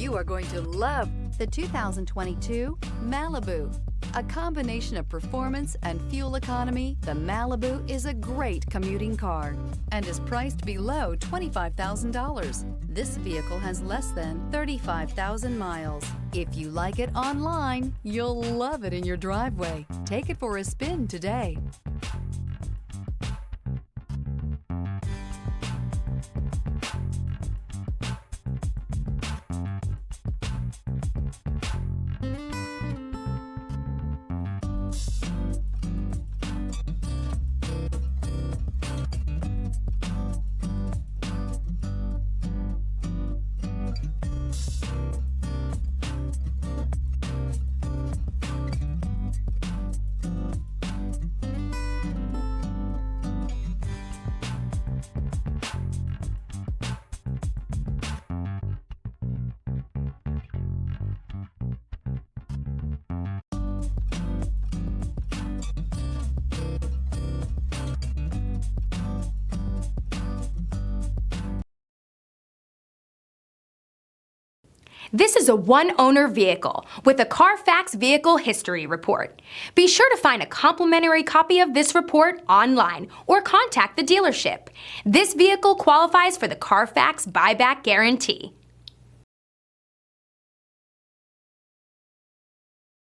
You are going to love the 2022 Malibu. A combination of performance and fuel economy, the Malibu is a great commuting car and is priced below $25,000. This vehicle has less than 35,000 miles. If you like it online, you'll love it in your driveway. Take it for a spin today. This is a one-owner vehicle with a Carfax Vehicle History Report. Be sure to find a complimentary copy of this report online or contact the dealership. This vehicle qualifies for the Carfax Buyback Guarantee.